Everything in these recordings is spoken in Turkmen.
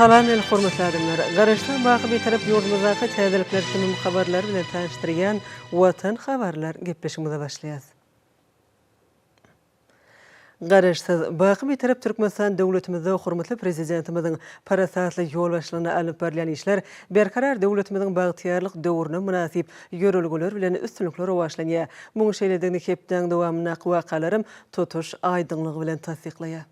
Salam el hormatly adamlar. Garaşdan baky bir tarap yurdumyzdaky täzelikler tümüm habarlar bilen tanıştyrýan Watan habarlar gepleşigimize başlaýar. Garaşsız baky bir tarap Türkmenistan döwletimizde hormatly prezidentimizin parasatly ýol başlygyna alyp berilýän işler berkarar döwletimiziň bagtyarlyk döwrüne münasip ýörelgeler bilen üstünlikler başlanýar. Muňa şeýledigini hepden dowamyna wakalarym tutuş aýdynlygy bilen tasdiklaýar.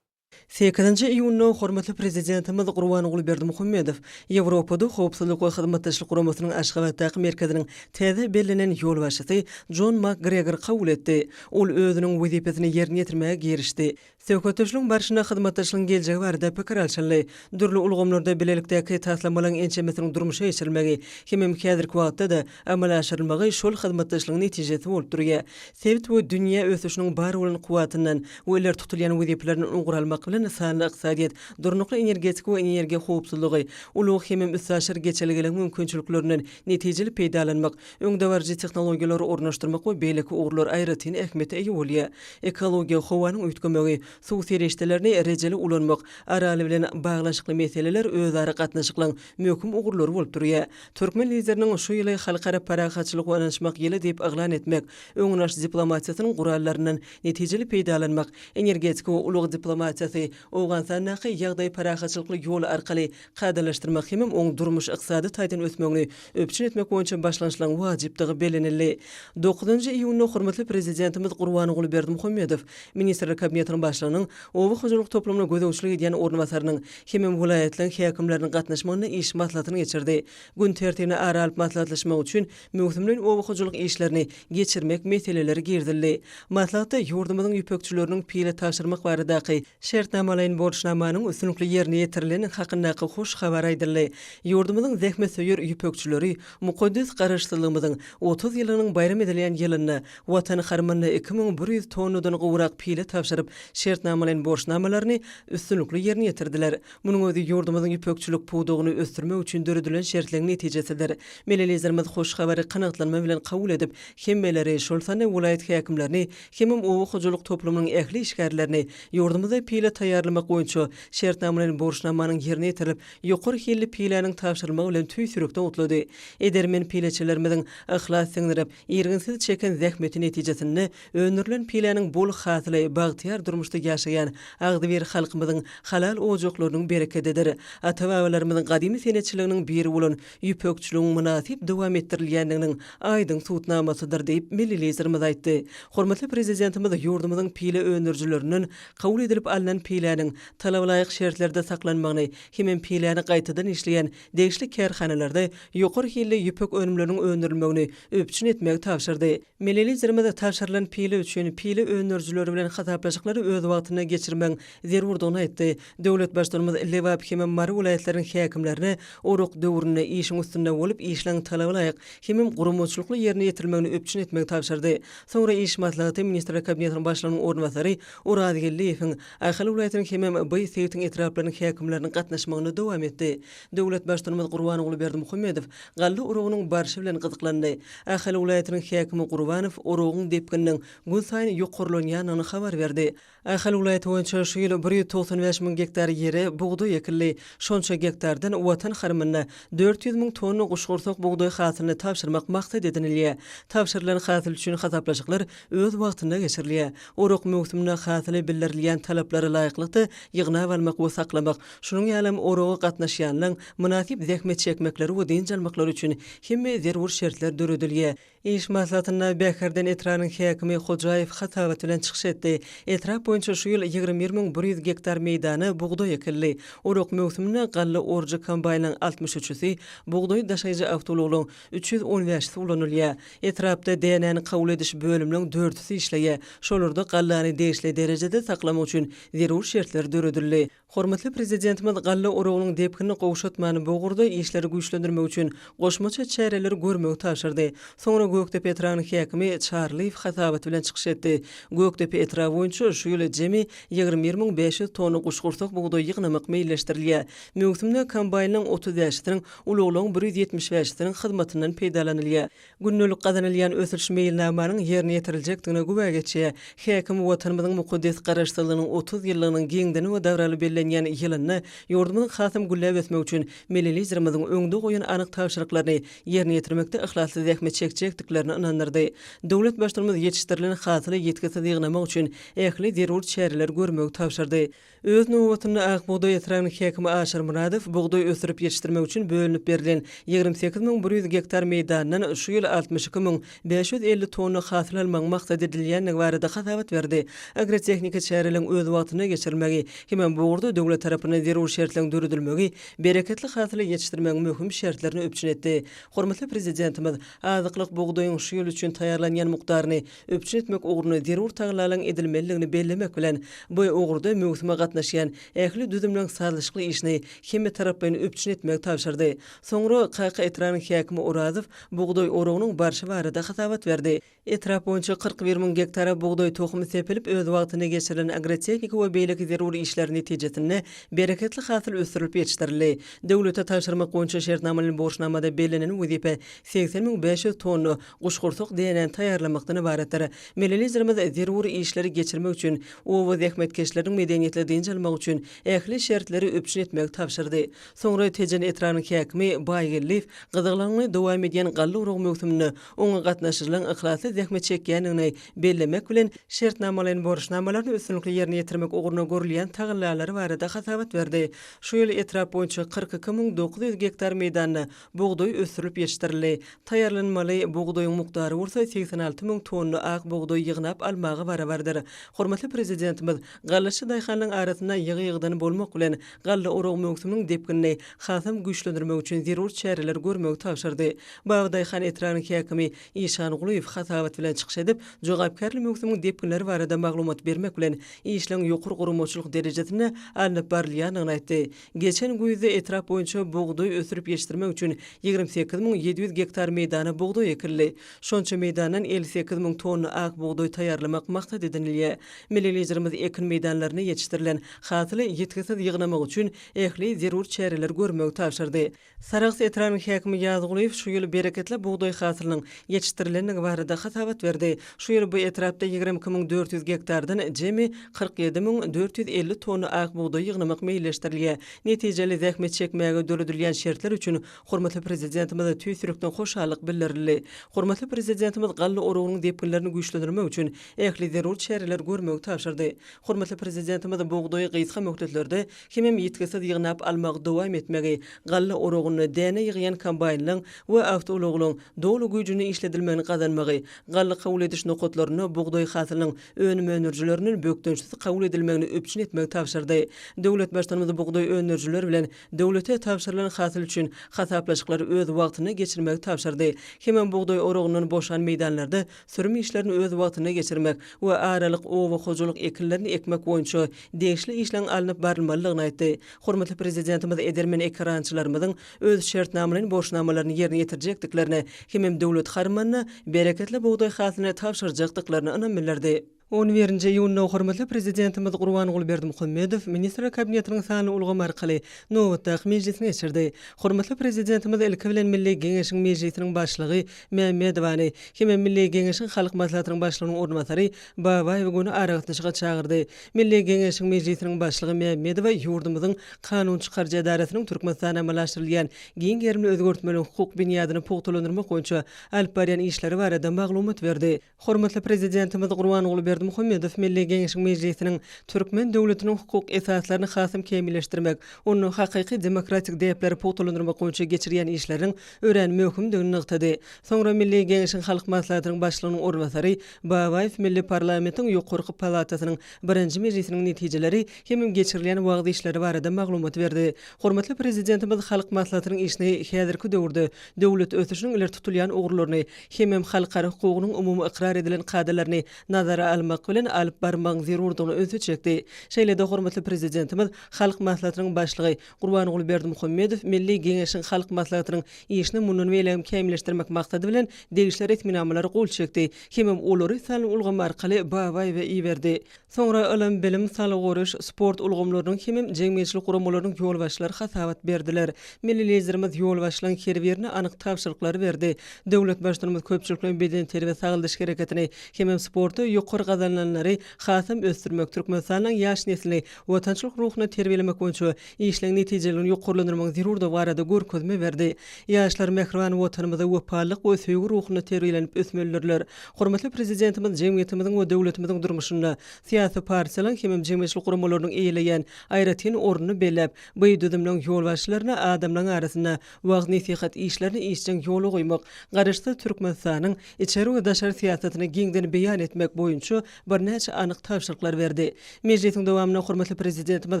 8-nji iýunda hormatly prezidentimiz Gurbanuly Berdimuhammedow Ýewropada howpsuzlyk we hyzmatdaşlyk guramasynyň Aşgabatdaky merkeziniň täze bellenen ýolbaşçysy John McGregor kabul etdi. Ol özüniň wezipesini ýerine ýetirmäge girişdi. Söhbetdeşligiň barşyna hyzmatdaşlygyň geljegi barada pikir alşanly. Dürli ulgamlarda bilelikdäki taslamalaryň ençemesiniň durmuşa geçirilmegi, hemem häzirki wagtda da amal aşyrylmagy şol hyzmatdaşlygyň netijesi bolup durýar. Sebit we dünýä ösüşiniň bar bolan kuwatyndan we eler tutulýan wezipelerini uňguralmak bilen sanly ykdysadyat, durnukly energetik we energiýa howpsuzlygy, ulug hemem üssäşir geçeliginiň mümkinçiliklerinden netijeli peýdalanmak, öňdewarjy tehnologiýalary ornaşdyrmak we beýleki ugrlar aýratyn ähmiýete eýe bolýar. Ekologiýa howanyň üýtgemegi, suw serişdelerini erejeli ulanmak, araly bilen baglanşykly meseleler özara gatnaşyklaryň möhüm ugrlary bolup durýar. Türkmen lideriniň şu ýyly halkara parahatçylyk we anlaşmak ýyly diýip aglan etmek, öňünaş diplomatiýasynyň gurallarynyň netijeli peýdalanmak, energetik we ulug diplomatiýasy Owganstanaky ýagdaý parahatçylykly ýol arkaly gadalaşdyrmak hemem oň durmuş ykdysady taýdan ötmegini öpçün etmek boýunça başlanýan wajipligi belenildi. 9-njy iýunda hormatly prezidentimiz Gurbanuly Berdimuhammedow ministrler kabinetiniň başlygynyň owa hojalyk toplumyna gözegçilik edýän ornamasarynyň hemem vilayatlanyň häkimleriniň gatnaşmagyna iş maslahatyny geçirdi. Gün tertibine ara alyp maslahatlaşmak üçin möhümlen owa hojalyk işlerini geçirmek meseleleri girdildi. Maslahatda ýurdumyzyň ýüpekçileriniň pile taşyrmak baradaky şertnamalaryň borçnamanyň üstünlikli ýerine ýetirileni hakyndaky hoş habar aýdyldy. Ýurdumyzyň zähmet söýür ýüpekçileri mukaddes garaşdyrlygymyzyň 30 ýylynyň bayram edilýän ýylyna Watan harmanyna 2100 tonnadan gowrak pile tapşyryp şertnamalaryň borçnamalaryny üstünlikli ýerine ýetirdiler. Munyň özi ýurdumyzyň ýüpekçilik puwdugyny ösdürmek üçin döredilen şertleň netijesidir. Melelizlerimiz hoş habary kanatlanma bilen kabul edip hemmeleri şol sany vilayat häkimlerini hemem owa hojalyk toplumynyň ähli işgärlerini ýurdumyzda pile taýýarlamak boýunça şertnamalaryň borçnamanyň ýerine ýetirilip ýokary hilli pileniň tapşyrylmagy bilen tüýsürekden utlady. Edermen pileçilerimiziň ihlas siňdirip ýerginsiz çeken zähmeti netijesinde önürlen pileniň bol hasly bagtyar durmuşda ýaşaýan agdyr halkymyzyň halal ojaklarynyň bereketidir. Ata-babalarymyzyň gadymy senetçiliginiň biri bolan ýüpekçiligiň münasip dowam etdirilýändiginiň aýdyň tutnamasydyr diýip millilizlerimiz aýtdy. Hormatly prezidentimiz ýurdumyzyň pile önürjülerinden kabul edilip alynan pileniň talablaýyk şertlerde saklanmagyny, hemem pileni gaýtadan işleýän degişli kärhanalarda ýokary hilli ýüpek önümleriniň öndürilmegini öpçün etmegi tapşyrdy. Millilizlerimiz tapşyrylan pile üçin pile önürjüleri bilen hasaplaşyklary öz wagtyna geçirmek zerurdygyny aýtdy. Döwlet başlygymyz Lewap hemem mary vilayatlanyň häkimlerine oruk döwrüne işiň üstünde bolup işleň talablaýyk hemem gurumçylykly ýerine ýetirilmegini öpçün etmegi tapşyrdy. Soňra iş maslahaty ministrler kabinetiniň başlygynyň ornmasary Urad Gelliýewiň Aýhaly vilayatynyň hemem bu sewtiň etraplarynyň häkimleriniň gatnaşmagyna dowam etdi. Döwlet başlygymyz Gurbanuly Berdimuhammedow gally urugynyň barşy bilen gyzyklandy. Aýhaly vilayatynyň häkimi Gurbanow urugyň depkiniň gün saýyn ýokurlanýanyny habar berdi. Aýhaly vilayaty boýunça şu ýyl 195 000 hektar ýere buğday ekildi. Şonça hektardan Watan harmanyna 400 000 tonna guşgursak buğday hasylyny tapşyrmak maksat edilýär. Tapşyrylan hasyl üçin hasaplaşyklar öz wagtynda geçirilýär. Uruk möhümine hasyly bildirilýän talaplary laýyklykda ýygnap almak we saklamak, şunuň ýalym uruga gatnaşýanlaryň münasip zähmet çekmekleri we diň jalmakları üçin hemme zerur şertler döredilýär. İş maslahatyna Bäherden Etranyň häkimi Hojaýew hatabat bilen çykyş etdi. Etrap boýunça şu ýyl 21100 hektar meýdany buğday ekildi. Uruk möhümine gally orjy kombaynyň 63-si buğday daşaýjy awtologlaryň 315-si ulanylýar. Etrapda DNA'ny kabul ediş bölümleriň 4-si işleýär. Şolarda gallany degişli derejede saklamak üçin zerur şertler döredildi. Hormatly prezidentimiz gally urugynyň depkini gowşatmany bogurda işleri güýçlendirmek üçin goşmaça çäreler görmegi taşyrdy. Soňra Göktepe Etranyň häkimi Charlie hatabat bilen çykyş etdi. Göktepe Etra boýunça şu ýyl jemi 21500 tonna guşgursak buğday ýygnamak meýilleşdirilýär. Möhümde kombaynyň 30 ýaşynyň uluglaryň 175-siniň hyzmatyndan peýdalanylýar. Günnülik gazanylýan ösüş meýilnamanyň ýerine ýetirilejekdigine gübä geçýär. Häkim watanymyzyň mukaddes garaşdyrlygynyň 30 ýyllygynyň giňdini we dawraly bellenýän ýylyny ýurdumyň hasam gülläp ötmek üçin millilizmimiň öňde goýan anyk tapşyryklaryny ýerine ýetirmekde ihlasly zähmet çekjekdiklerini inandyrdy. Döwlet başlygymyz ýetişdirilen hasyly ýetkisi ýygnamak üçin ähli zerur çäreler görmek tapşyrdy. Öz nowbatyny Akbuğday ýetirän häkimi Aşyr Muradow buğday ösürip ýetişdirmek üçin bölünip berilen 28100 hektar meýdandan şu ýyl 62550 tonna hasyl almak maksat edilýänligi barada hasabat berdi. Agrotehnika çäreleň öz wagtyna geçirilmegi hem buğurda döwlet tarapyndan zerur şertleň döredilmegi bereketli hasyl ýetişdirmegiň möhüm şertlerini öpçün etdi. Hormatly prezidentimiz azyklyk buğdaýyň şu ýyl üçin taýýarlanýan mukdaryny öpçün etmek ugruny zerur taýlanlaryň edilmeligini bellemek bilen bu ugurda möhüme gatnaşýan ähli düzümleň sazlyşly işini hemme tarapyn öpçün etmek tapşyrdy. Soňra KK etranyň häkimi Orazow buğday oragynyň barşy barada hasabat berdi. Etrap boýunça 41000 hektara buğday tohumy sepilip öz wagtyna geçirilen agrotehnika we beýleki zeruri işler netijesinde bereketli hasyl ösürilip ýetişdirildi. Döwlete taşyrmak boýunça şertnamanyň borçnamada belenen wezipe 80500 tonna guşgursuk denen taýýarlamakdan ibaretdir. Millilizmimiz zeruri işleri geçirmek üçin owa zähmetkeşleriň medeniýetli diňe almak üçin ähli şertleri öpçün etmek tapşyrdy. Soňra tejen etranyň häkimi Baýgyllyf gyzyklanyny dowam edýän gally urug möhümini oňa gatnaşylan ihlasly zähmet çekýänini bellemek bilen şertnamalaryň borçnamalaryny üstünlikli ýerine ýetirmek ugruna görülýän taýlanlary barada hasabat berdi. Şu ýyl etrap boýunça 42900 hektar meýdanyna buğday ösürilip ýetişdirildi. Taýýarlanmaly buğdaýyň mukdary bolsa 86000 tonna ak buğday ýygnap almagy barabardyr. Hormatly prezidentimiz gallaşy daýhanyň arasynda ýygy-ýygydan bolmak bilen gally urug möhüminiň depkinini hasam güýçlendirmek üçin zerur çäreler görmek tapşyrdy. Baý daýhan etranyň häkimi Işan Gulyýew hasabat bilen çykyş edip jogapkärli möhüminiň depkinleri barada maglumat bermek bilen işleň ýokary gurumaçylyk derejesine alınıp barylyanyny aýtdy. Geçen güýde etrap boýunça buğday ösürip ýetişdirmek üçin 28700 hektar meýdana buğday ekildi. Şonça meýdandan 58000 tonna ak buğday taýýarlamak maksat edilýär. Millilizmimiz ekin meýdanlaryna ýetişdirilen hasyly ýetkisiz ýygnamak üçin ähli zerur çäreler görmek tapşyrdy. Sarax etranyň häkimi Ýazgylyýew şu ýyl bereketli buğday hasylynyň ýetişdirilenligi barada hasabat berdi. Şu ýyl bu etrapda 22400 hektardan jemi 47450 tonna ak buğday ýygnamak meýilleşdirilýär. Netijeli zähmet çekmäge döredilýän şertler üçin hormatly prezidentimiz tüýsürekden hoşallyk bildirildi. Hormatly prezidentimiz gally urugynyň depkinlerini güýçlendirmek üçin ähli zerur çäreler görmek tapşyrdy. Hormatly prezidentimiz buğdaý gysga möhletlerde hem ýetkisiz ýygnap almak dowam etmegi, gally urugyny däne ýygýan kombaýnlaryň we awtologlaryň dowlu güýjüni işledilmegini gazanmagy, gally kabul ediş nokotlaryny buğdaý hasylynyň önüme önerjilerinin bökdönçsiz kabul edilmegini öpçün etmek tapşyrdy. Döwlet başlygymyz buğdaý önerjiler bilen döwlete tapşyrylan hasyl üçin hasaplaşyklar öz wagtyna geçirmek tapşyrdy. Hem buğdaý urugynyň boşan meýdanlarda sürme işlerini öz wagtyna geçirmek we aralyk owa hojalyk ekinlerini ekmek boýunça degişli işleň alınıp barylmalygyny aýtdy. Hormatly prezidentimiz edermen ekrançylarymyzyň öz şertnamalaryň borçnamalaryny ýerine ýetirjekdiklerini hem döwlet harmanyna bereketli buğdaý hasylyny tapşyrjakdyklaryny ynam bildirdi. 11-nji ýylyna hormatly prezidentimiz Gurbanuly Berdimuhammedow ministrler kabinetiniň sany ulgamy arkaly nowatda mejlisine geçirdi. Hormatly prezidentimiz ilki bilen Milli Geňeşiň mejlisiniň başlygy Mehmedowany hem Milli Geňeşiň halk maslahatynyň başlygynyň ornatary Babaýew güni aragatnaşyga çagyrdy. Milli Geňeşiň mejlisiniň başlygy Mehmedow ýurdumyzyň kanun çykarjy edarasynyň Türkmenistana amalaşdyrylýan giň gerimli özgertmeli hukuk binýadyny pugtlandyrmak boýunça alp barýan işleri barada maglumat berdi. Hormatly prezidentimiz Gurbanuly Berdimuhammedow Milli Geňeşiň mejlisiniň Türkmen döwletiniň hukuk esaslaryny hasym kemilleşdirmek, onu hakyky demokratik däpleri pugtlandyrmak boýunça geçirýän işleriň ören möhümdigini nykdy. Soňra Milli Geňeşiň halk maslahatynyň başlygynyň ornatary Babaýew Milli Parlamentiň ýokurky palatasynyň 1-nji mejlisiniň netijeleri hem geçirilýän wagty işleri barada maglumat berdi. Hormatly prezidentimiz halk maslahatynyň işini häzirki döwürde döwlet ösüşiniň iler tutulýan ugurlaryny hem halkara hukugynyň umumy ikrar edilen kadrlaryny nazara almak bilen alyp barmagyň zerurdygyny özü çekdi. Şeýle-de hormatly prezidentimiz halk maslahatynyň başlygy Gurbanuly Berdimuhammedow Milli Geňeşiň halk maslahatynyň işini munun welem kemilleşdirmek maksady bilen degişler etminamalary gol çekdi. Hem olary sany ulgamy arkaly Babaýew we iberdi. Soňra ilim, bilim, salygoruş, sport ulgamlarynyň hem jemgyýetçilik guramalarynyň ýol başlary hasabat berdiler. Millilizmimiz ýol başlaryň kerwerini anyk tapşyryklary berdi. Döwlet başlygymyz köpçülikden beden teri we sagyldyş gereketini hem sporty ýokary faydalananlary hasam ösdürmek, Türkmenistanyň ýaş neslini watançylyk ruhyna terbiyelemek boýunça işleň netijelerini ýokurlandyrmak zerurda barada görkezme berdi. Ýaşlar mehriban watanymyza wepalyk we söýgü ruhyna terbiýelenip ösmelidirler. Hormatly prezidentimiz jemgyýetimiziň we döwletimiziň durmuşynda syýasy partiýalaryň hem jemgyýetçilik guramalarynyň eýleýän aýratyn ornuny belläp, bu düdümliň ýolbaşçylaryna adamlaryň arasyna wagt nesihat işlerini işçiň ýoly goýmak, garaşdy Türkmenistanyň içeri we daşary syýasatyny giňden beýan etmek boýunça bir näçe anyk tapşyryklar berdi. Meclisiň dowamyna hormatly prezidentimiz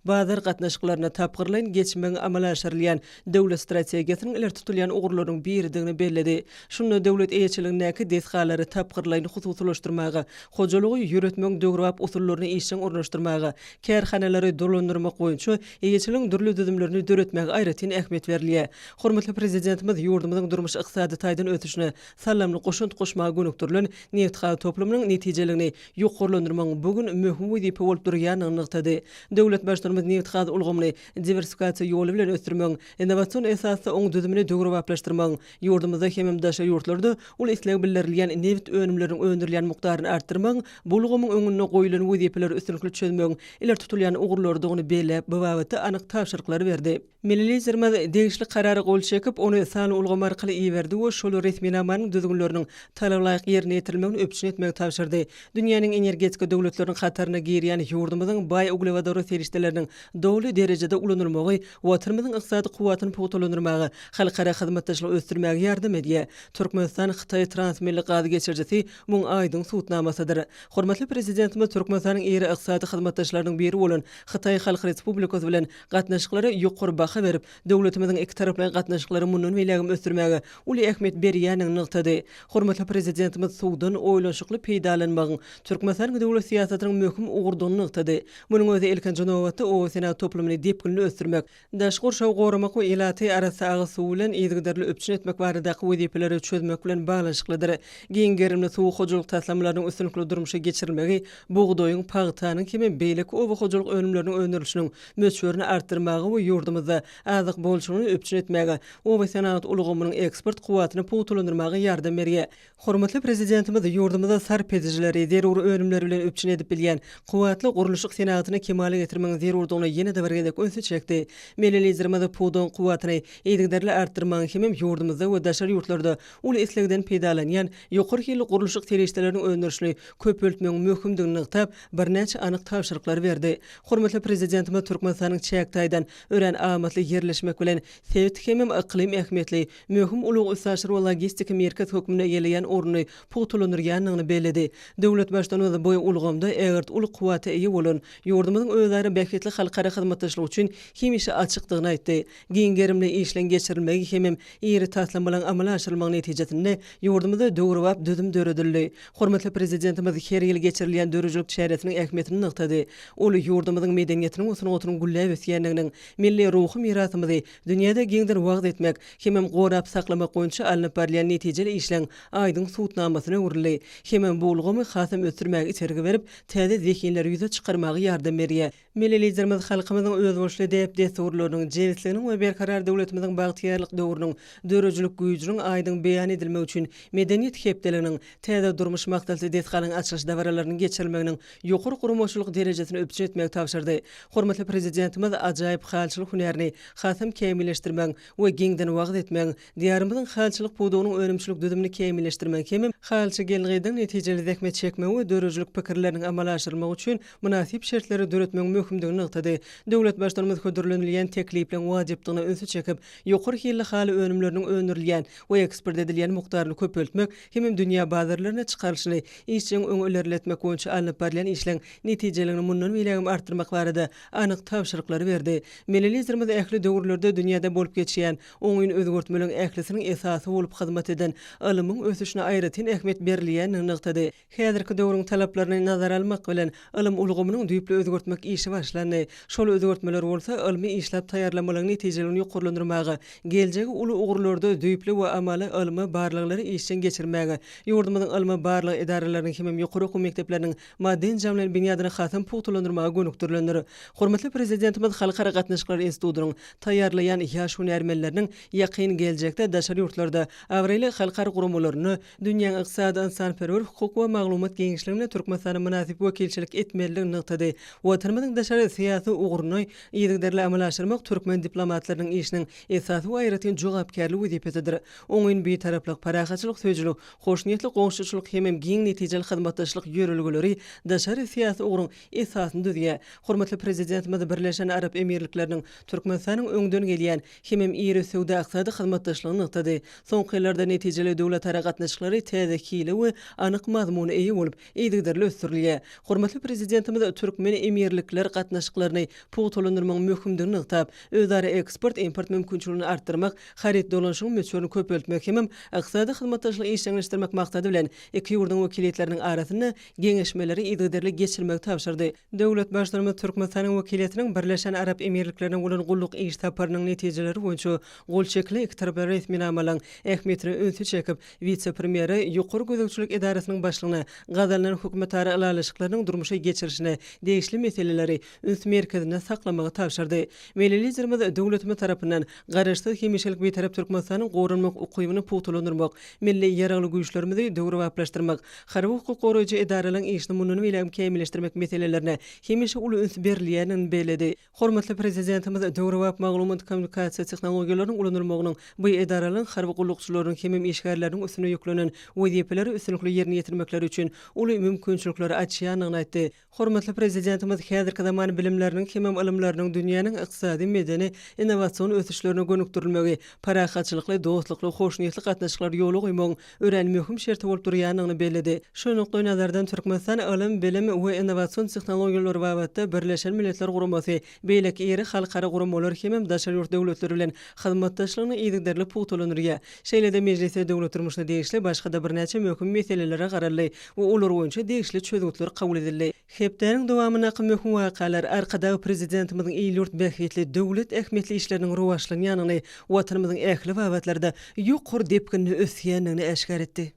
bazar gatnaşyklaryna tapgyrlaýan geçmeň amala aşyrylýan döwlet strategiýasynyň iler tutulýan ugurlaryň biridigini belledi. Şunu döwlet eýetçiligindäki desgalary tapgyrlaýan hususlaşdyrmagy, hojalygy ýöretmek döwrap usullaryny işçiň ornaşdyrmagy, kärhanalary dolandyrmak boýunça eýetçiligiň dürli düzümlerini döretmäge aýratyn ähmiýet berilýär. Hormatly prezidentimiz ýurdumyzyň durmuş ykdysady taýdan ötüşine salamly goşunt goşmagy gönükdirilen neft gazy toplumynyň netijelegini ýokurlandyrmagyň bugün möhüm wezipe bolup durýanyny nykdy. Döwlet başlarymyz neft gazy ulgamyny diversifikasiýa ýoly bilen ösdürmek, innowasion esasy oň düzümini döwraplaşdyrmak, ýurdumyzda hem daşa ýurtlarda ul isleg bildirilýän neft önümleriniň öndürilýän mukdaryny artdyrmak, bulgamyň öňüne goýulan wezipeleri üstünlikli çözmek, iler tutulýan ugurlarda ony belläp, bu babata anyk tapşyryklar berdi. Milletlerimiz degişli karary gol çekip, ony sany ulgam arkaly iýerdi we şol resminamanyň düzgünleriniň talablaýyk ýerine ýetirilmegini öpçün etmegi tapşyrdy. Dünýäniň energetika döwletleriniň hataryna girýän ýurdumyzyň baý uglewadary serişdeleriniň dowly derejede ulanylmagy, watanymyzyň ykdysady kuwatyny pugulandyrmagy, halkara hyzmatdaşlygy ösdürmäge ýardam edýär. Türkmenistan Hytaý transmilli gazy geçirjisi muň aýdyň suwtnamasydyr. Hormatly prezidentimiz Türkmenistanyň ýeri ykdysady hyzmatdaşlarynyň biri bolan Hytaý Halk Respublikasy bilen gatnaşyklary ýokary baha berip, döwletimiziň iki taraply gatnaşyklary munun beýlegim ösdürmäge uly ähmiýet berýäniň nykdy. Hormatly prezidentimiz suwdan oýlanşykly peýdalanmagyň Türkmenistanyň döwlet syýasatynyň möhüm ugurdugyny nykdy. Munyň özi ilkinji nowatda o senat toplumyny depkinli ösdürmek, daşky şow goramak we ilaty arasy agy suw bilen ýygydarly öpçün etmek baradaky wezipeleri çözmek bilen baglanşyklydyr. Giň gerimli suw hojalyk taslamlarynyň üstünlikli durmuşa geçirilmegi, buğdoýyň, pagytanyň kimi beýleki owa hojalyk önümleriniň öndürilişiniň möçberini artdyrmagy we ýurdumyzda azyk bolşugyny öpçün etmege, owa senat ulgamynyň eksport kuwatyny pugulandyrmagy ýardam berýär. Hormatly prezidentimiz ýurdumyzda sarp edijileri zerur önümleri bilen öpçün edip bilýän kuwatly guruluşyk senatyny kemale getirmegiň zerurdygyny ýene-de bir gezek öňe çekdi. Milletlerimiz puwdan kuwatyny ýygydarly artdyrmagyň hem ýurdumyzda we daşary ýurtlarda uly islegden peýdalanýan ýokary hili guruluşyk serişdeleriniň öndürişini köpeltmegiň möhümdigini nykdap bir näçe anyk tapşyryklar berdi. Hormatly prezidentimiz Türkmenistanyň çäktaýdan ören amatly ýerleşmek bilen sewit hem iklim ähmiýetli möhüm ulug usaşyr we logistika merkez hökmüne gelýän ornuny pugulandyrýanyny belledi. Döwlet başlanyny boýa ulgamda egert ul kuwaty eýe bolan ýurdumyzyň özleri bähitli halkara hyzmatdaşlyk üçin hemişe açykdygyny aýtdy. Giň gerimli işlen geçirilmegi hem ýeri taslamalan amala aşyrylmagyň netijesinde ýurdumyzda döwrap düzüm döredildi. Hormatly prezidentimiz her ýyl geçirilýän dörejilik şäheretiniň ähmiýetini nykdy. Ol ýurdumyzyň medeniýetiniň usuny güllä ösýänliginiň, milli ruhy mirasymyzy dünýäde giňden wagt etmek hem gorap saklamak boýunça alynıp barýan netijeli işleň aýdyň suwtnamasyna öwrüldi. Hem bu ulgamy hasam ösdürmäge içergi berip, täze zekinleri ýüze çykarmagy ýardam berýär. Milletlerimiz halkymyzyň özboşly dep desturlarynyň jewitliginiň we berkarar döwletimiziň bagtyarlyk döwrüniň dörejilik güýjüniň aýdyň beýan edilmegi üçin medeniýet hepdeliginiň täze durmuş maksatly desgalyň açyş dawaralarynyň geçirilmeginiň ýokary gurumçylyk derejesini öpçün etmegi tapşyrdy. Hormatly prezidentimiz ajaýyp halçylyk hünerini hasam kemilleşdirmek we giňden wagt etmek, diýarymyzyň halçylyk puwdugynyň önümçilik düzümini kemilleşdirmek hem halçy gelgiýinden netijeli zähmet çekmek we dörejilik pikirleriniň amala aşyrylmagy üçin münasip şertleri döretmek möhümdigini nykdy. Döwlet başlarymyz ködürlenilýän tekliplen wajypdygyny öňe çekip, ýokary hilli haly önümleriniň öndürilýän we eksport edilýän mukdaryny köpeltmek hem dünýä bazarlaryna çykaryşyny işçiň öňe ilerletmek boýunça alynıp barýan işleň netijelegini mundan beýlegim artdyrmak barada anyk tapşyryklar berdi. Milletlerimiz ähli döwürlerde dünýäde bolup geçýän oňyň özgörtmeliň ählisiniň esasy bolup hyzmat eden ilimiň ösüşine aýratyn ähmiýet berilýän nykdy. Häzirki döwrüň talaplaryny nazara almak bilen ilim ulgamynyň düýpli özgörtmek işi başlandy. Şol özgörtmeler bolsa ilmi işläp taýýarlamalaryň netijelerini ýokurlandyrmagy, geljegi uly ugurlarda düýpli we amaly ilmi barlyklary işden geçirmäge, ýurdumyzyň ilmi barlyk edaralarynyň hem ýokary okuw mekdepleriniň madden jamlan binýadyny hasam pugulandyrmagy gönükdirilendir. Hormatly prezidentimiz Halkara gatnaşyklary institutynyň taýýarlaýan ýaş hünärmenleriniň ýakyn geljekde daşary ýurtlarda awrely halkara gurumlaryny dünýäň ykdysady, insanperwer hukuk we maglumat Kengişligine Türkmenistana münasip wekilçilik etmeliligini nykdy. Watanymyzyň daşary syýasy uguruny ýygyderli amal aşyrmak türkmen diplomatlarynyň işiniň esasy we aýratyn jogapkärligi wezipesidir. Oňyn bir taraplyk parahaçylyk söýjülük, hoşnýetli goňşuçylyk hemem giň netijeli hyzmatdaşlyk ýörelgileri daşary syýasy uguruň esasyny düzýär. Hormatly prezidentimiz Birleşen Arap Emirlikläriniň Türkmenistanyň öňden gelýän hemem ýeri söwda aksady hyzmatdaşlygyny nykdy. Soňky ýyllarda netijeli döwlet ara gatnaşyklary täze kile we anyk mazmuny eýe bolup, ýygyderli ösdürilýär. Hormatly prezidentimiz türkmen emirlikler gatnaşyklaryny puwtolandyrmagyň möhümdigini nyktap, özara eksport import mümkinçiligini artdyrmak, harit dolanşygyň möçürini köpeltmek hemem aksady hyzmatdaşlygy işleňişdirmek maksady bilen iki ýurdun wekiliyetleriniň arasyny geňeşmeleri ýygyderli geçirmek tapşyrdy. Döwlet başlarymyz Türkmenistanyň wekiliyetiniň Birleşen Arap Emirlikleriniň bolan gulluk iş taparynyň netijeleri boýunça gol çekli iki taraplar resminamalaryň ähmiýetini öňsü çekip, vice-premieri ýokary gözegçilik edarasynyň başlygyna gazalynan hökümet ara alalyşyklarynyň durmuşa geçirişine değişli meseleleri üns merkezine saklamagy tapşyrdy. Melelizirimiz döwletimiz tarapyndan garaşsyz hemişelik bir tarap Türkmenistanyň gorunmak ukybyny puwtolandyrmak, milli ýaragly güýçlerimizi döwre waplaşdyrmak, harby hukuk goraýjy edaralaryň işini munyny bilen kämilleşdirmek meselelerine hemişe uly üns berilýänini beledi. Hormatly prezidentimiz döwre wap maglumat kommunikasiýa tehnologiýalarynyň ulanylmagynyň bu edaralaryň harby gullukçylaryň hemem işgärläriniň üstüne ýüklenen wezipeleri üstünlikli ýerine ýetirmekleri üçin uly mümkinçilikleri açýanyny aýtdy. Hormatly prezidentimiz häzirki zaman bilimleriniň hemem ilmläriniň dünýäniň ykdysady, medeni, innowasion ösüşlerine gönükdirilmegi, parahaçylykly, dostlukly, hoşnýetli gatnaşyklar ýoly goýmagyň ören möhüm şerti bolup durýanyny beledi. Şu nokta nazardan Türkmenistan ilim, bilim we innowasion tehnologiýalary babatda Birleşen Milletler Guramasy, beýlek ýeri halkara guramalar hemem daşary ýurt döwletleri bilen hyzmatdaşlygyny ýygyderli puwtolandyrýar. Şeýle-de meclise döwlet durmuşyna degişli başga da bir näçe möhüm meselelere garaldy we ular boýunça degişli çözgütler kabul edildi. Hepdeniň dowamyna möhüm wakalar arkadagy prezidentimiziň ýurt bähitli döwlet ähmiýetli işleriniň rowaşlanýanyny, watanymyzyň ähli babatlarda ýokary depkinni ösýänini eşkar etdi.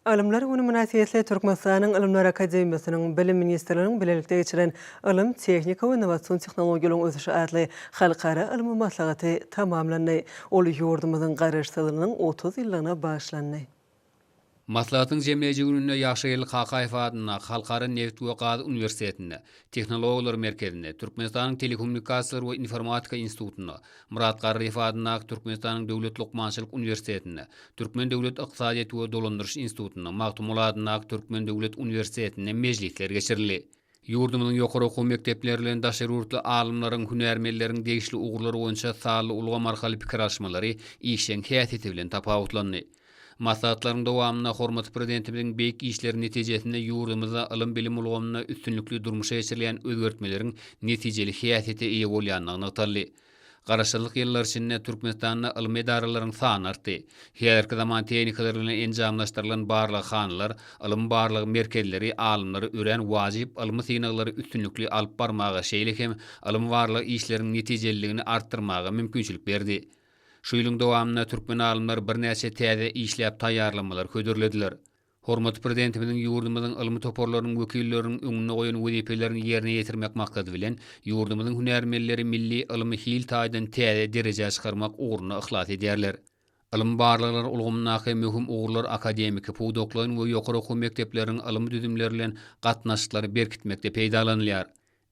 Alimler bunu münasibetli Türkmenistanyň Ilimler Akademiýasynyň Bilim Ministrliginiň bilelikde geçiren Ilim, Tehnika we Innowasion Tehnologiýalaryň ösüşi adly halkara ilim maslahaty tamamlandy. Ol ýurdumyzyň garaşsyzlygynyň 30 ýyllygyna başlandy. Maslahatyň jemleýeji gününe Ýaşylyk Hakaýew adyna Halkara Neft we Gaz Uniwersitetine, Tehnologiýalar Merkezine, Türkmenistanyň Telekommunikasiýalar we Informatika Institutyna, Murat Garryf adyna Türkmenistanyň Döwlet Lukmançylyk Uniwersitetine, Türkmen Döwlet Ykdysadyýat we Dolandyrys Institutyna, Magtumul adyna Türkmen Döwlet Uniwersitetine mejlisler geçirildi. Ýurdumyzyň ýokary okuw mekdepleriniň daşary ýurtly alymlaryň, hünärmelleriň degişli ugurlary boýunça sağly ulga marhaly pikir alşmalary işeň häsiýeti bilen tapawutlandy. Maslahatlaryň dowamyna hormatly prezidentimiziň beýik işleri netijesinde ýurdumyzda ilim bilim ulgamyna üstünlikli durmuşa geçirilýän özgertmeleriň netijeli häsiýete eýe bolýanlygyny ýataldy. Garaşsyzlyk ýyllar içinde Türkmenistanyň ilim edaralarynyň sany artdy. Häzirki zaman tehnikalary bilen enjamlaşdyrylan barlyk hanylar, ilim barlyk merkezleri, alymlary ören wajyp ilim synaglary üstünlikli alyp barmagy şeýle hem ilim barlyk işleriň netijeligini artdyrmagy mümkinçilik berdi. Şu ýylyň dowamyna türkmen alymlar bir näçe täze işläp taýýarlamalar ködürlediler. Hormatly prezidentimiziň ýurdumyzyň ilmi toparlarynyň wekilleriniň öňüne goýan wezipelerini ýerine ýetirmek maksady bilen ýurdumyzyň hünärmelleri milli ilmi hil taýdan täze derejä çykarmak ugruna ihlas edýärler. Ilim barlyklary ulgamyna möhüm ugurlar akademiki, puwdoklaryň we ýokary okuw mekdepleriniň ilmi düzümleri bilen gatnaşyklary berkitmekde peýdalanýar.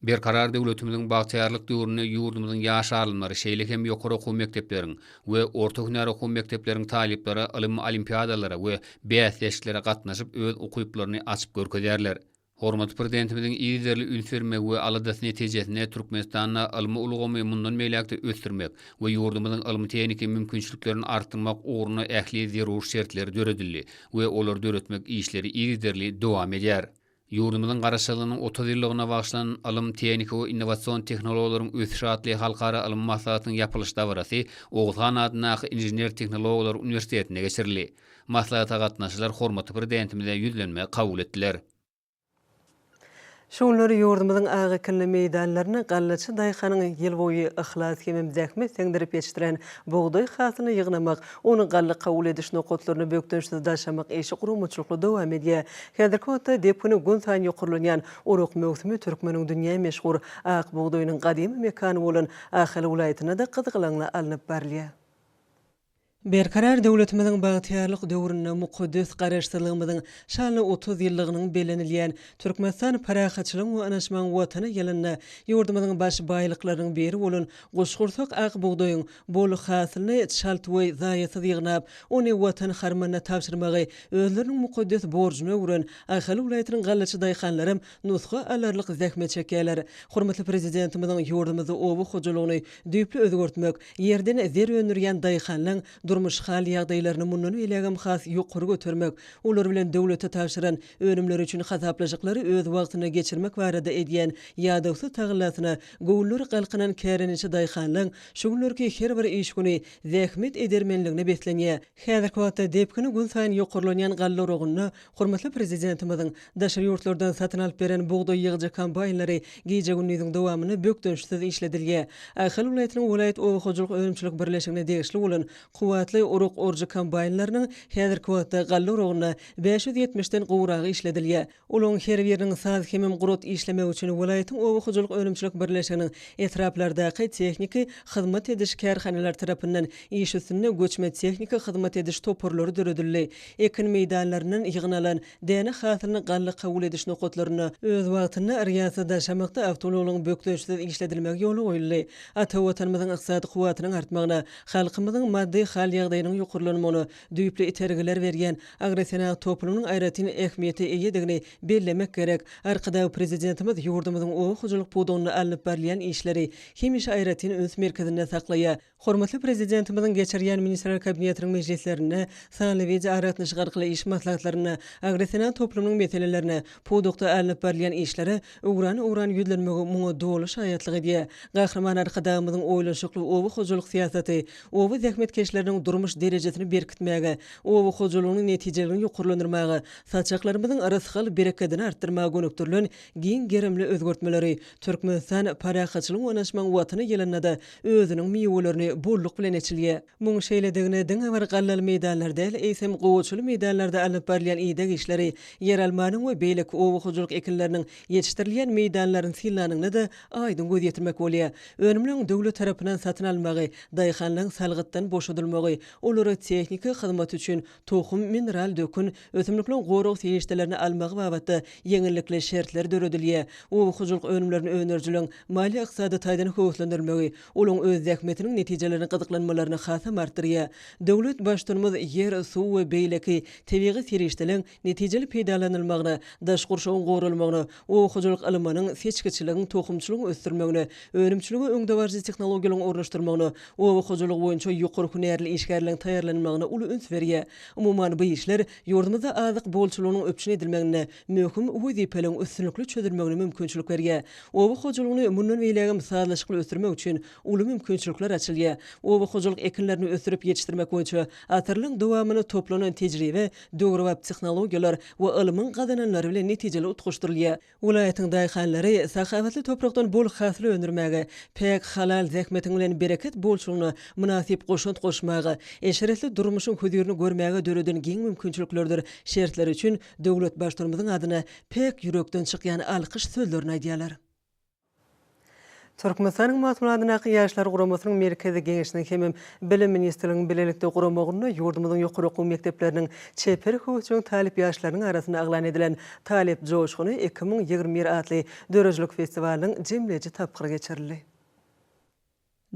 Bir karar döwletimiziň bagtyarlyk döwrüne ýurdumyzyň ýaş alymlary, şeýle hem ýokary okuw mekdepleriň we orta hünär okuw mekdepleriň talyplary ilim olimpiadalara we bäsleşiklere gatnaşyp öz okuwlaryny açyp görkezýärler. Hormatly prezidentimiziň ýygyderli ülferme we aladas netijesinde Türkmenistanyň ilmi ulgamy mundan meýlekde ösdürmek we ýurdumyzyň ilmi tehniki mümkinçiliklerini artdyrmak ugruna ähli zerur şertleri döredildi we olar döretmek işleri ýygyderli dowam edýär. Ýurdumyzyň garaşsyzlygynyň 30 ýyllygyna bagşlanan ilim, tehnika we innowasion tehnologiýalaryň ösüşi adly halkara ilim maslahatynyň ýapylyş dawarasy Oğuzhan adyna Injiner Tehnologiýalar Uniwersitetine geçirildi. Maslahata gatnaşyjylar hormatly prezidentimize ýüzlenme kabul etdiler. Şoňlary ýurdumyzyň agykyny meýdanlaryny gallaçy daýhanyň ýyl boýy ihlas hemem zähmet seňdirip ýetişdiren bugdaý hasyny ýygnamak, ony galla kabul ediş nokotlaryny bökdönşsiz daşamak eşi gurumçylykly dowam edýär. Häzirki wagtda depini gün saýyn ýokurlanýan uruk mewsimi türkmeniň dünýä meşhur ak bugdaýynyň gadymy mekany bolan Ahal welaýatyna da gyzyklanla alınıp barilýar. Berkarar döwletimizin bagtyarlyk döwrüne mukaddes garaşdyrlygymyzyň şanly 30 ýyllygynyň belenilýän Türkmenistan parahaçylyk we anaşman watany ýylyna ýurdumyzyň baş baýlyklarynyň biri bolan goşgursak ak buğdaýyň bolu hasylyny şalt we zaýatsy ýygnap, ony watan harmanyna tapşyrmagy özleriniň mukaddes borjuna öwren Ahal welaýatynyň gallaçy daýhanlarym nusga alarlyk zähmet çekýärler. Hormatly prezidentimiziň ýurdumyzy owu hojalygyny düýpli özgörtmek, ýerden zer önürýän daýhanlaryň durmuş hal ýagdaýlaryny mundan elegem has ýokary götürmek, olar bilen döwlete tapşyran önümleri üçin hasaplaşyklary öz wagtyna geçirmek barada edýän ýa-da tagylatyna gowullar galkynan käreniçi daýhanlaryň şu günlerki her bir iş güni zähmet edermenligine beslenýär. Häzirki wagtda depkini gün saýyn ýokurlanýan gallar ogyny hormatly prezidentimiziň daşary ýurtlardan satyn alyp beren buğdaý ýygyjy kombaýnlary gije günniň dowamyny bökdönüşsiz işledilýär. Ahal welaýatynyň welaýat owa hojalyk önümçilik birleşigine degişli bolan uruk orji kombaýnlarynyň häzirki wagtda gallar ogyna 570-den gowragy işledilýär. Olaň her biriniň saz hemem gurut işlemek üçin welaýatyň owa hojalyk önümçilik birleşiginiň etraplardaky tekniki hyzmat ediş kärhanalar tarapyndan iş üstünde göçme teknika hyzmat ediş toporlary döredildi. Ekin meýdanlarynyň ýygnalan däne hasylyny gally kabul ediş nokatlaryny öz wagtyna riýasat daşamakda awtologlaryň bökdönüşsiz işledilmegi ýoly goýuldy. Ata watanymyzyň ykdysady kuwatynyň artmagyna, halkymyzyň maddi hal ýagdaýynyň ýokurlanmagyna düýpli itergiler berýän agresiýa toplumynyň aýratyny ähmiýeti eýedigini bellemek gerek. Arkada prezidentimiz ýurdumyzyň owa hojalyk pudugyny alyp berýän işleri hemişe aýratyny öz merkezinde saklaýar. Hormatly prezidentimiziň geçirýän ministrler kabinetiniň mejlislerine, sanly we aratny şygarkly iş maslahatlaryna, agresiýa toplumynyň meselelerine, pudukda alyp berýän işleri ugran ýüzlenmegi muňa dolu şaýatlyk edýär. Gahrman arkadamyzyň oýlanşykly owa hojalyk siýasaty, owa zähmetkeşleriň durmuş derejesini berkitmäge, owa hojalygynyň netijelerini ýokurlandyrmagy, saçaklarymyzyň arasy bereketini artdyrmagy gönükdirilen giň gerimli özgörtmeleri Türkmenistan parahaçylyk we anaşman watany ýylynda özüniň miýewelerini bolluk bilen eçilýär. Muň şeýledigine diňe bir gallal meýdanlarda eýsem gowçuly meýdanlarda alyp berilýän ýygyk işleri yer almanyň we beýleki owa hojalyk ekinleriniň ýetişdirilýän meýdanlaryň silanyny da aýdyn göz ýetirmek bolýar. Önümliň döwlet tarapyndan satyn almagy, daýhanlaryň salgytdan boşadylmagy, olary teknika hyzmat üçin tohum, mineral dökün, ösümlikliň goruk seýişdelerini almagy babatda ýeňillikli şertler döredilýär. Owa hojalyk önümlerini önerjilen mali ykdysady taýdan höwüslendirmegi, olaň öz zähmetiniň netijelerini gyzyklanmalaryny hasam artdyrýar. Döwlet başdanymyz ýer, suw we beýleki tebigy serişdeleň netijeli peýdalanylmagyna, daş gurşagyň gorulmagyna, owa hojalyk alymanyň seçkiçiligiň, tohumçylygyň ösdürmegine, önümçiligi öňdebarjy tehnologiýalaryň ornaşdyrmagyna, owa hojalyk boýunça ýokary hünärli işgärligiň taýýarlanmagyna uly üns berýär. Umumyň bu işler ýurdumyzda azyk bolçulugynyň öpçün edilmegine, möhüm wezipeleň üstünlikli çözülmegine mümkinçilik berýär. Owa hojalygyny mundan beýlegem sağlaşykly ösdürmek üçin uly mümkinçilikler açylýar. Owa hojalyk ekinlerini ösdürip ýetişdirmek boýunça atyrylyň dowamyny toplanan tejribe, döwri we tehnologiýalar we ilmiň gazananlary bilen netijeli utguşdyrylýar. Welaýatyň daýhanlary sahawatly toprakdan bol hasly öndürmäge, pek halal zähmetiň bilen bereket bolçulugyna münasip goşunt goşmagy, eşeretli durmuşyň hödürini görmäge döreden giň mümkinçiliklerdir. Şertler üçin döwlet başdanymyzyň adyna pek ýürekden çykýan alkyş sözlerini aýdýarlar. Türkmenistanyň matbuatyna ýaşlar guramasynyň merkezi geňişiniň hemem bilim ministrliginiň bilelikde guramagyna ýurdumyzyň ýokary okuw mekdepleriniň çeper höwüçüň talip ýaşlarynyň arasynda aglan edilen talip joşguny 2021 adly dörejilik festivaliniň jemleji tapgyry geçirildi.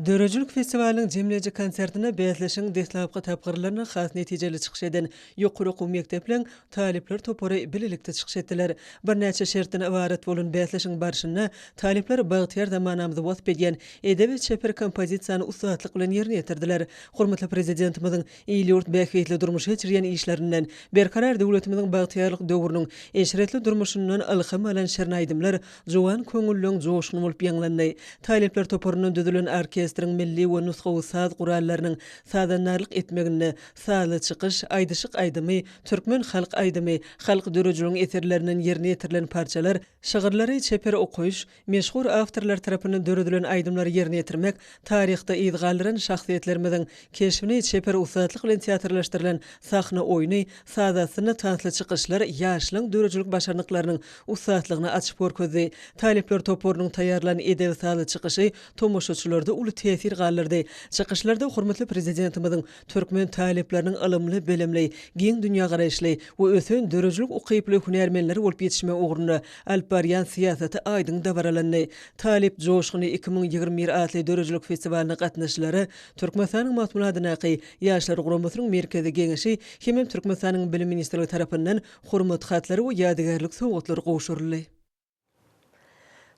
Dörejilik festivaliniň jemleji konsertine beýleşiň deslapky tapgyrlaryna has netijeli çykyş eden ýokary okuw mekdepleriň talipler topary bilelikde çykyş etdiler. Bir näçe şertden ibaret bolan beýleşiň barşyny talipler Bagtyar zamanamyzda wagt edýän edebi çeper kompozisiýany ustatlyk bilen ýerine ýetirdiler. Hormatly prezidentimiziň ýylyurt bähwetli durmuş geçirýän işlerinden, berkarar döwletimiziň bagtyarlyk döwrüniň eşretli durmuşyndan ilham alan şerin aýdymlar jowan köňüllüň joşgyny bolup ýanglandy. Talipler toporynyň düzülen orkestriň milli we nusgawy saz gurallarynyň sadanarlyk etmegini, sazly çykyş, aýdyşyk aýdymy, türkmen halk aýdymy, halk dörejiliginiň eserlerinden ýerine ýetirilen parçalar, şygyrlary çeper okuýuş, meşhur awtorlar tarapyndan döredilen aýdymlary ýerine ýetirmek, taryhda ýyzgallaryň şahsiýetlerimiziň keşfini çeper ustatlyk bilen teatrlaşdyrylan sahna oýny, sadasyny tansly çykyşlar ýaşlyň dörejilik başarnyklarynyň ustatlygyny açyp görkezdi. Talipler toporynyň taýýarlanan edebi sazly çykyşy tomoşaçylarda uly tesir gallardy. Çykyşlarda hormatly prezidentimizin türkmen taleplerinin ılımly, bilimli, giň dünýä garaşly we ösen dörejlik ukyply hünärmenleri bolup ýetişme ugrunda alp barýan siýasaty aýdyň dabaralandy. Talep joşgyny 2021 atly dörejlik festivalina gatnaşlary Türkmenistanyň matbuatyna ýaşlar guramasynyň merkezi geňişi hem Türkmenistanyň bilim ministrligi tarapyndan hormat hatlary we ýadygarlyk sowgatlary gowşuruldy.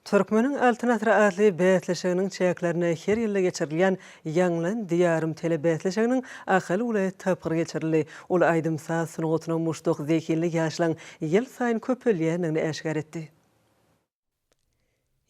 Türkmenin Altınatra adlı bätleşiginiň çäklerine her ýylda geçirilýän Ýanglan diýarym tele bätleşiginiň ahyl ulayat tapgyry geçirildi. Ol aýdymsa sunugatyna muşduk zekinli ýaşlaň ýyl saýyn köpelýänini äşgar etdi.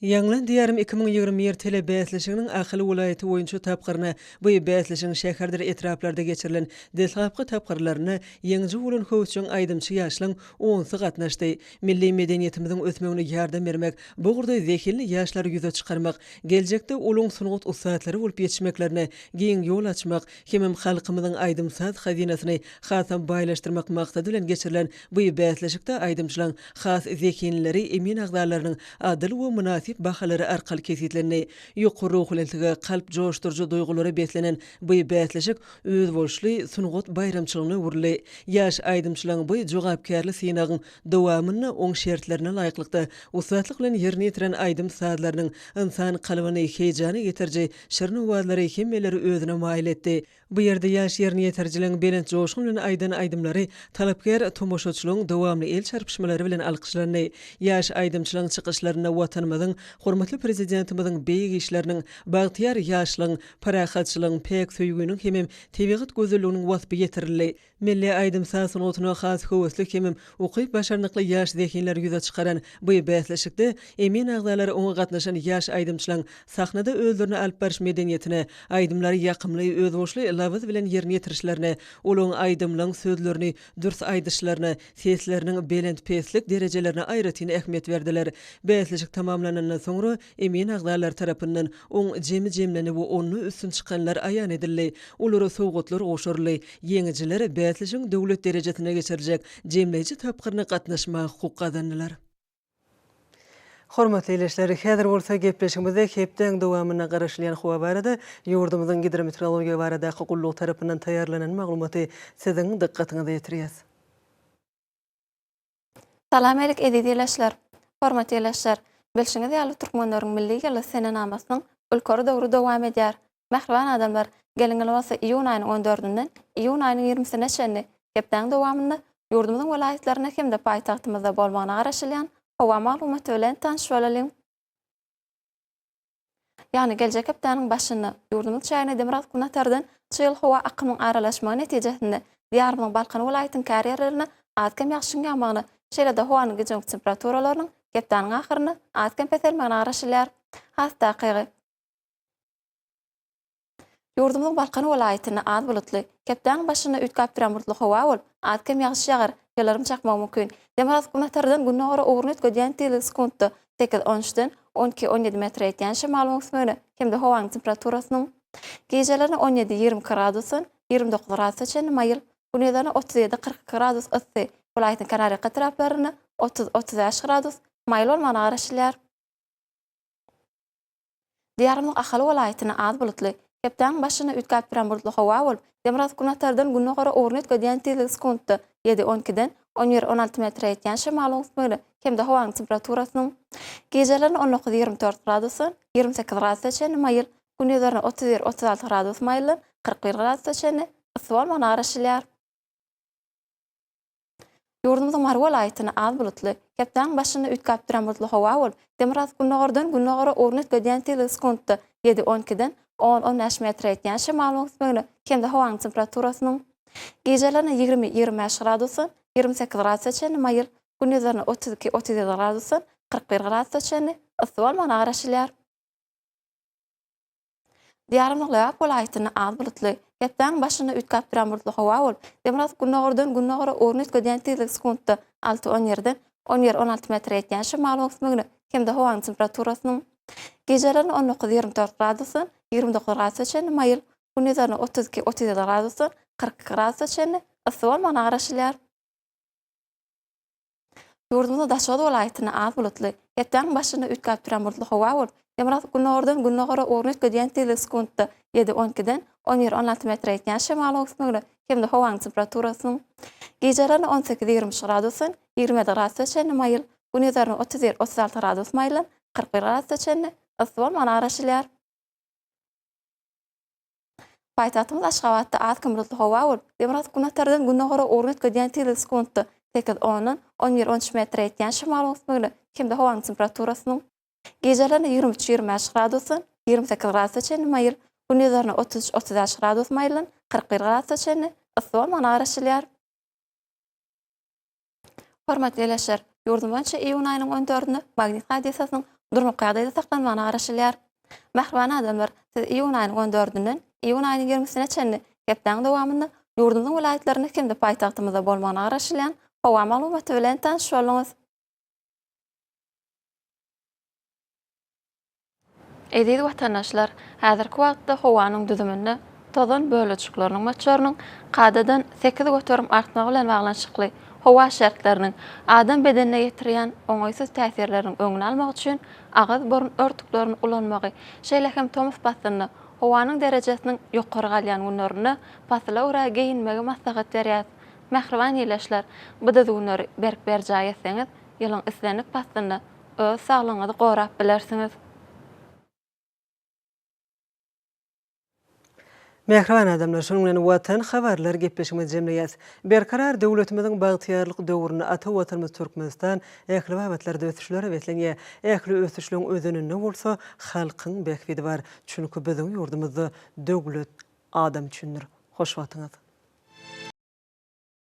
Ýanglan diýarym 2021 tele bätleşiginiň ahyl ulaýaty boýunça tapgyryna bu bätleşigiň şäherleri etraplarda geçirilen deslapky tapgyrlaryna ýeňji bolan howçun aýdymçy ýaşlaň 10 gatnaşdy. Milli medeniýetimiziň ötmegine ýardam bermek, bu gurda zekinli ýaşlary ýüze çykarmak, geljekde ulun sunugat ustatlary bolup ýetişmeklerine giň ýol açmak, hem halkymyzyň aýdymsaz hazinasyny hasam baýlaşdyrmak maksady bilen geçirilen bu bätleşikde aýdymçylaryň has zekinlileri emin agdalarynyň adyl we münasip bahalary arkaly kesitlenni. Ýokary ruhlantyga kalp joşdurjy duýgulary betlenen bu bätleşik öz bolşly sunugat bayramçylygyny urly. Ýaş aýdymçylaryň bu jogapkärli synagyň dowamyny oň şertlerine laýyklykda usatlyk bilen ýerine ýetiren aýdym saatlarynyň insan kalbyny heýjany ýetirji şirin owazlary hemmeleri özüne maýil etdi. Bu ýerde ýaş ýerine ýetirjilen belent joşgyň bilen aýdan aýdymlary talapkär tomoşaçylygyň dowamly el çarpyşmalary bilen alkyşlandy. Ýaş aýdymçylaryň çykyşlaryna watanymyzyň hormatly prezidentimiziň beýik işleriniň bagtyar ýaşlygyň, parahatçylygyň, pek söýgüniň hem tebigat gözelliginiň wasfy ýetirildi. Milli aýdymsa sunugatyna has howasly hem ukyp başarnykly ýaş zekinler ýüze çykaran bu bätleşikde emin agdalary oňa gatnaşan ýaş aýdymçylaryň sahnada özlerini alp barış medeniýetine, aýdymlary ýakymly öz boşly lawaz bilen ýerine ýetirişlerini, olaň aýdymlaryň sözlerini, dürs aýdyşlaryny, sesleriniň belent peslik derejelerini aýratyny ähmiýet berdiler. Bätleşik tamamlanandan soňra emin agdalar tarapyndan oň jemlenip we onu üstün çykanlar aýan edildi. Olary sowgatlar goşurly, ýeňijiler bätleşiň döwlet derejesine geçirijek jemleýici tapgyryna gatnaşmak hukuk kazandylar. Hormatly ýeşler, häzir bolsa gepleşigimizde hepden dowamyna garaşylýan howa barada ýurdumyzyň hidrometeorologiýa barada hukukluk tarapyndan taýýarlanan maglumaty siziň dikkatiňize ýetirýäs. Salam alyk ýeşler. Hormatly ýeşler, bilşiňiz ýaly türkmenleriň milli ýyly sene namasynyň ülkeri döwrü dowam edýär. Mähruban adamlar gelinýär bolsa iýun aýynyň 14-inden iýun aýynyň 20-sine şenni hepden dowamyny ýurdumyzyň welaýatlaryna hem-de paýtagtymyzda bolmagyna garaşylýan howa maglumaty bilen tanyşyp bolalım. Yani geljek hepdeniň başyny ýurdumyň çäýine Demirat Gunatardan çyl howa akymyň aralaşmagy netijesinde diýarymyň Balkan welaýatynyň kärýerlerine atkem ýagşynýanmagyny, şeýle-de howanyň gejeng temperaturalarynyň hepdeniň ahyryny atkem peselmegine garaşylýar. Has dakygy Ýurdumyň Balkan welaýatyny az bulutly, hepdeniň başyny ütkap duran bulutly howa bolup, atkem ýagşy ýagar, ýylarym çakmak mümkin. Demirat Gunatardan günnäge ugruny ötgeden tilik sekundda 8-13-den 12-17 metr ýetýän şemal möhsümini hem-de howanyň temperaturasynyň gecelerine 17-20 gradusyň 29 gradusy çenli maýyl, gündizlerine 37-40 gradus ysy, welaýatyň Kanary etraplaryny 30-35 gradus maýyl bolmagyna garaşylýar. Diýarymyň ahaly welaýatyny az bulutly, hepden başyny ütkap duran bulutly howa bolup, Demirat Gunatardan günnäge ugruny ötgeden tilik sekundda 7-12-den 11-16 metr ýetýän şemal möhsümini hem-de howanyň temperaturasynyň gecelerine 19-24 gradusyň 28 gradusy çenli maýyl, gündizlerine 31-36 gradus maýyl, 41 gradusy çenli ysy bolmagyna garaşylýar. Ýurdumyzyň mar welaýatyny az bulutly, hepden başyny ütkap duran bulutly howa bolup, Demirat günnäge ugruny ötgeden tilik sekundda 7-12-den 10-15 metr ýetýän şemal möhsümini hem-de howanyň temperaturasynyň gecelerine 20-25 gradusyň 28 gradusy çenli maýyl, gündizlerine 32-37 gradusyň 41 gradusy çenli ysy bolmagyna garaşylýar. Diýarymyň Lewap welaýatyny az bulutly, hepden başyny ütkap duran bulutly howa bolup, Demirat günnäge ugruny ötgeden tilik sekundda 6-17-den 11-16 metr ýetýän şemal möhsümini hem-de howanyň temperaturasynyň gecelerine 19-24 gradusyň 29 gradusy çenli maýyl, gündizlerine 32-37 gradusyň 42 gradusy çenli ysy bolmagyna garaşylýar. Ýurdumyň Daşoğlu welaýatyny az bulutly, hepden başyny ütkap duran bulutly howa bolup, Demerak günnordan günnogara ornut gödýän teleskopda 7-12-den 10-16 metre etýän şemal ösmegli hemde hawaň temperaturasynyň geceleri 18-20 gradusyn 20 gradusça maýyl, gündüzleri 31-36 gradus maýlan 41 gradusça ysy bolman araşylýar. Paýtagtymyz Aşgabatda az bulutly hawa bolup, Demerak günnordan günnogara ornut gödýän teleskopda 8-10-dan 11-13 metre etýän şemal ösmegli hemde hawaň temperaturasynyň geceleri 23-25 gradusyn 28 gradusça maýyl, gündüzleri 33-35 gradus maýlan 41 gradusça ysy bolman araşylýar. Hormatly eleşer, ýurdum boýunça iýun aýynyň 14-nde magnit hadisasynyň durmuş gadaýda saklanyny araşylýar. Mährbana adamlar, siz iýun aýynyň 14-den iýun aýynyň 20-sine çenli gepden dowamynda ýurdumyň vilayetlerini hemde paýtagtymyzda bolmany araşylýan hawa maglumaty bilen tanyş boluňuz. Eýdi watandaşlar, häzirki wagtda hawanyň düzüminde tozan bölüçüklarynyň moçorunyň gadadan 8 götürüm artmagy bilen baglanşykly hawa şertleriniň adam bedenine ýetirýän oňaýsyz täsirleriniň öňüni almak üçin agyz borun örtüklerini ulanmagy, şeýle hem tomos basyny hawanyň derejesiniň ýokary galýan günlerini basla ura geyinmegi maslahat berýär. Mähriban ýeleşler, bu da günleri berk berjaý etseňiz, ýylyň islenip basyny öz saglygyňyzy gorap bilersiňiz. Mähriban adamlar, şonuň bilen watan habarlar gepleşigimiz jemleýäs. Berkarar döwletimiziň bagtyýarlyk döwrüne ata watanymyz Türkmenistan ähli babatlarda ötüşleri betlenýär. Ähli ötüşlüň özünde bolsa halkyň bekbidi bar. Çünki biziň ýurdumyzda döwlet adam üçindir. Hoş watyňyz.